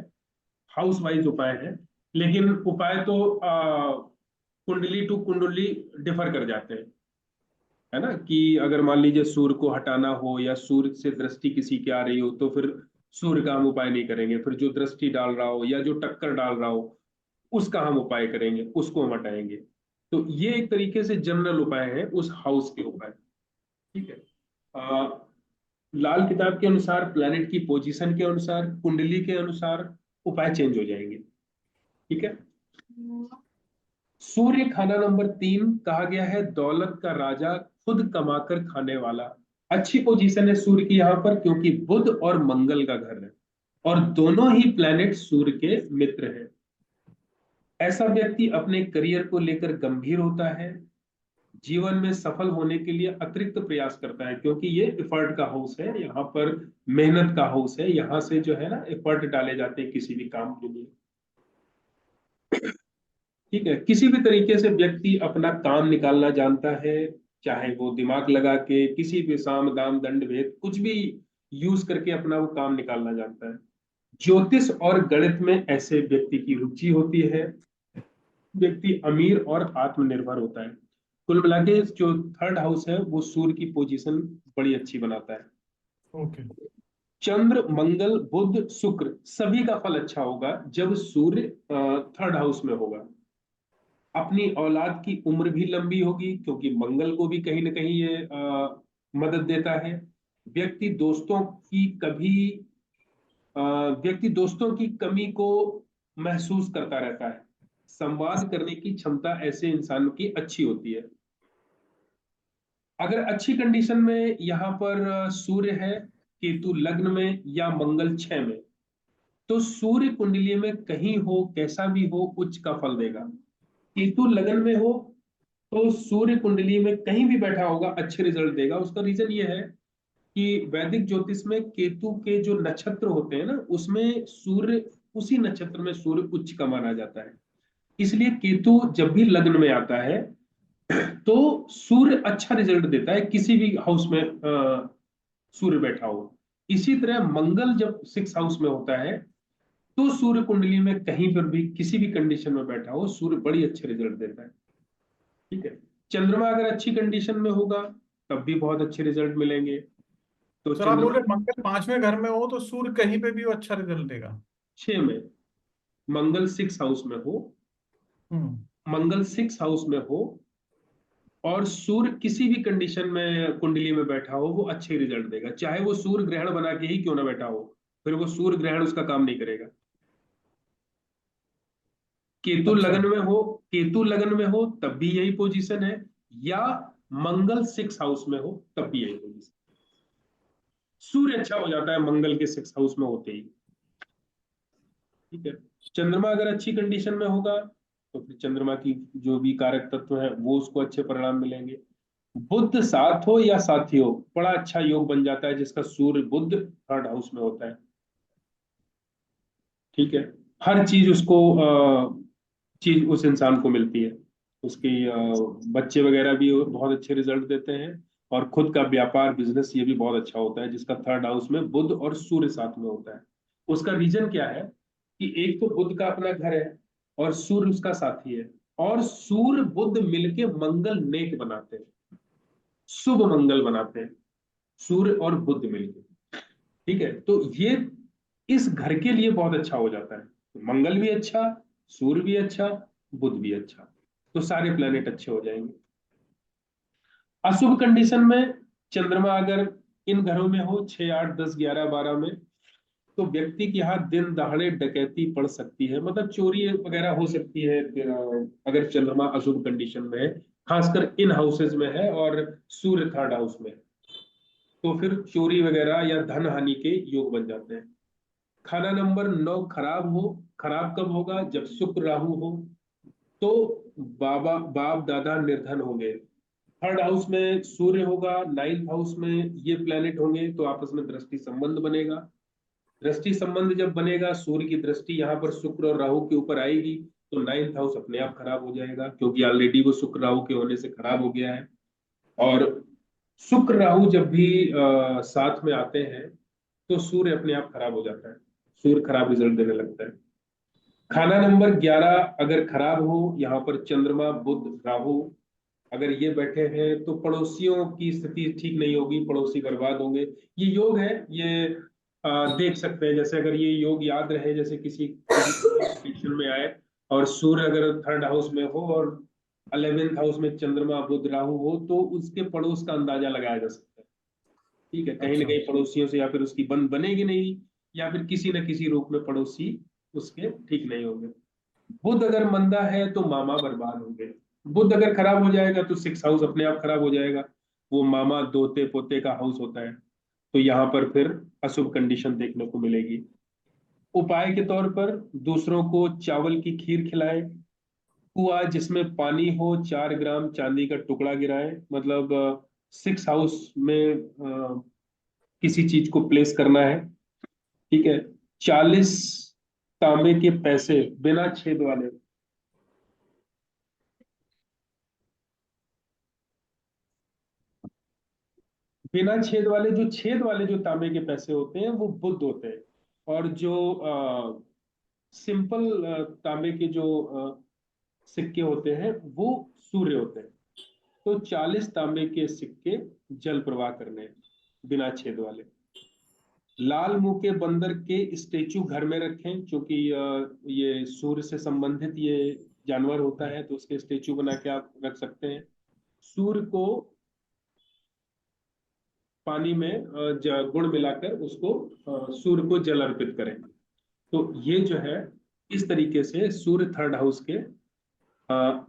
हाउस वाइज उपाय है, लेकिन उपाय तो कुंडली टू कुंडली डिफर कर जाते हैं, है ना। कि अगर मान लीजिए सूर्य को हटाना हो या सूर्य से दृष्टि किसी की आ रही हो तो फिर सूर्य का हम उपाय नहीं करेंगे, फिर जो दृष्टि डाल रहा हो या जो टक्कर डाल रहा हो उसका हम उपाय करेंगे, उसको हम हटाएंगे। तो ये एक तरीके से जनरल उपाय है उस हाउस के उपाय। ठीक है। आ, लाल किताब के अनुसार प्लैनेट की पोजीशन के अनुसार कुंडली के अनुसार उपाय चेंज हो जाएंगे। ठीक है। सूर्य खाना नंबर 3 कहा गया है दौलत का राजा, खुद कमाकर खाने वाला। अच्छी पोजीशन है सूर्य की यहाँ पर क्योंकि बुध और मंगल का घर है और दोनों ही प्लैनेट सूर्य के मित्र हैं। ऐसा व्यक्ति अपने करियर को लेकर गंभीर होता है, जीवन में सफल होने के लिए अतिरिक्त प्रयास करता है क्योंकि ये एफर्ट का हाउस है, यहाँ पर मेहनत का हाउस है, यहाँ से जो है ना एफर्ट डाले जाते हैं किसी भी काम के लिए। ठीक है। किसी भी तरीके से व्यक्ति अपना काम निकालना जानता है, चाहे वो दिमाग लगा के किसी भी साम दाम दंड भेद कुछ भी यूज करके अपना वो काम निकालना जानता है। ज्योतिष और गणित में ऐसे व्यक्ति की रुचि होती है। व्यक्ति अमीर और आत्मनिर्भर होता है। कुल मिला के जो थर्ड हाउस है वो सूर्य की पोजीशन बड़ी अच्छी बनाता है। ओके। चंद्र मंगल बुध शुक्र सभी का फल अच्छा होगा जब सूर्य थर्ड हाउस में होगा। अपनी औलाद की उम्र भी लंबी होगी क्योंकि मंगल को भी कहीं ना कहीं ये मदद देता है। व्यक्ति दोस्तों की कभी व्यक्ति दोस्तों की कमी को महसूस करता रहता है। संवाद करने की क्षमता ऐसे इंसान की अच्छी होती है। अगर अच्छी कंडीशन में यहाँ पर सूर्य है, केतु लग्न में या मंगल 6 में, तो सूर्य कुंडली में कहीं हो कैसा भी हो उच्च का फल देगा। केतु लग्न में हो तो सूर्य कुंडली में कहीं भी बैठा होगा अच्छे रिजल्ट देगा। उसका रीजन ये है कि वैदिक ज्योतिष में केतु के जो नक्षत्र होते हैं ना उसमें सूर्य, उसी नक्षत्र में सूर्य उच्च का माना जाता है। इसलिए केतु जब भी लग्न में आता है तो सूर्य अच्छा रिजल्ट देता है किसी भी हाउस में सूर्य बैठा हो। इसी तरह मंगल जब 6 हाउस में होता है तो सूर्य कुंडली में कहीं पर भी किसी भी कंडीशन में बैठा हो सूर्य बड़ी अच्छे रिजल्ट देता है। ठीक है। चंद्रमा अगर अच्छी कंडीशन में होगा तब भी बहुत अच्छे रिजल्ट मिलेंगे। तो सर आप बोल चंद्रमा रहे मंगल 5वें घर में हो तो सूर्य कहीं पे भी वो अच्छा रिजल्ट देगा? 6 में, मंगल 6 हाउस में हो, हम्म। मंगल 6 हाउस में हो और सूर्य किसी भी कंडीशन में कुंडली में बैठा हो वो अच्छे रिजल्ट देगा, चाहे वो सूर्य ग्रहण बना के ही क्यों ना बैठा हो, फिर वो सूर्य ग्रहण उसका काम नहीं करेगा। केतु अच्छा। लगन में हो, केतु लगन में हो तब भी यही पोजीशन है, या मंगल 6 हाउस में हो तब भी यही पोजीशन। सूर्य अच्छा हो जाता है मंगल के 6 हाउस में होते ही। ठीक है। चंद्रमा अगर अच्छी कंडीशन में होगा तो फिर चंद्रमा की जो भी कारक तत्व है वो उसको अच्छे परिणाम मिलेंगे। बुध साथ हो या साथी हो बड़ा अच्छा योग बन जाता है जिसका सूर्य बुध थर्ड हाउस में होता है। ठीक है। हर चीज उसको चीज उस इंसान को मिलती है। उसकी बच्चे वगैरह भी बहुत अच्छे रिजल्ट देते हैं और खुद का व्यापार बिजनेस ये भी बहुत अच्छा होता है जिसका थर्ड हाउस में बुध और सूर्य साथ में होता है। उसका रीजन क्या है कि एक तो बुध का अपना घर है और सूर्य उसका साथी है और सूर्य बुध मिलके मंगल नेक बनाते हैं, शुभ मंगल बनाते हैं, सूर्य और बुध मिलके। ठीक है, तो ये इस घर के लिए बहुत अच्छा हो जाता है। तो मंगल भी अच्छा, सूर्य भी अच्छा, बुध भी अच्छा, तो सारे प्लेनेट अच्छे हो जाएंगे। अशुभ कंडीशन में चंद्रमा अगर इन घरों में हो 6, 8, 10, 11, 12 में, तो व्यक्ति के यहाँ दिन दहाड़े डकैती पड़ सकती है, मतलब चोरी वगैरह हो सकती है। अगर चंद्रमा अशुभ कंडीशन में है, खासकर इन हाउसेज में है और सूर्य थर्ड हाउस में है, तो फिर चोरी वगैरह या धन हानि के योग बन जाते हैं। खाना नंबर 9 खराब हो। खराब कब होगा? जब शुक्र राहु हो, तो बाप दादा निर्धन होंगे। थर्ड हाउस में सूर्य होगा, 9th हाउस में ये प्लेनेट होंगे, तो आपस में दृष्टि संबंध बनेगा। दृष्टि संबंध जब बनेगा, सूर्य की दृष्टि यहाँ पर शुक्र और राहु के ऊपर आएगी, तो 9th हाउस अपने आप खराब हो जाएगा, क्योंकि ऑलरेडी वो शुक्र राहु के होने से खराब हो गया है। और शुक्र राहु जब भी साथ में आते हैं, तो सूर्य अपने आप खराब हो जाता है, सूर्य खराब रिजल्ट देने लगता है। खाना नंबर 11 अगर खराब हो, यहाँ पर चंद्रमा बुध राहु अगर ये बैठे हैं, तो पड़ोसियों की स्थिति ठीक नहीं होगी, पड़ोसी बर्बाद होंगे। ये योग है, ये देख सकते हैं। जैसे अगर ये योग याद रहे, जैसे किसी कंडीशन में आए और सूर्य अगर थर्ड हाउस में हो और 11th हाउस में चंद्रमा बुध राहु हो, तो उसके पड़ोस का अंदाजा लगाया जा सकता है। ठीक है, कहीं ना अच्छा। कहीं पड़ोसियों से या फिर उसकी बंद बनेगी नहीं, या फिर किसी न किसी रूप में पड़ोसी उसके ठीक नहीं होंगे। बुध अगर मंदा है, तो मामा बर्बाद होंगे। बुध अगर खराब हो जाएगा, तो 6th हाउस अपने आप खराब हो जाएगा, वो मामा दोते पोते का हाउस होता है, तो यहाँ पर फिर अशुभ कंडीशन देखने को मिलेगी। उपाय के तौर पर दूसरों को चावल की खीर खिलाएं। कुआ जिसमें पानी हो, 4 ग्राम चांदी का टुकड़ा गिराएं, मतलब 6th हाउस में किसी चीज को प्लेस करना है। ठीक है, 40 तांबे के पैसे बिना छेद वाले, बिना छेद वाले, जो छेद वाले जो तांबे के पैसे होते हैं वो बुध होते हैं, और जो सिंपल तांबे के जो सिक्के होते हैं वो सूर्य होते हैं। तो 40 तांबे के सिक्के जल प्रवाह करने हैं, बिना छेद वाले। लाल मुंह के बंदर के स्टेचू घर में रखें, क्योंकि ये सूर्य से संबंधित ये जानवर होता है, तो उसके स्टेचू बना के आप रख सकते हैं। सूर्य को पानी में गुड़ मिलाकर उसको सूर्य को जल अर्पित करें। तो ये जो है, इस तरीके से सूर्य थर्ड हाउस के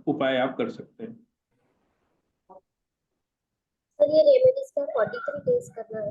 उपाय आप कर सकते हैं। सर ये रेमेडीज का 43 डेज करना है।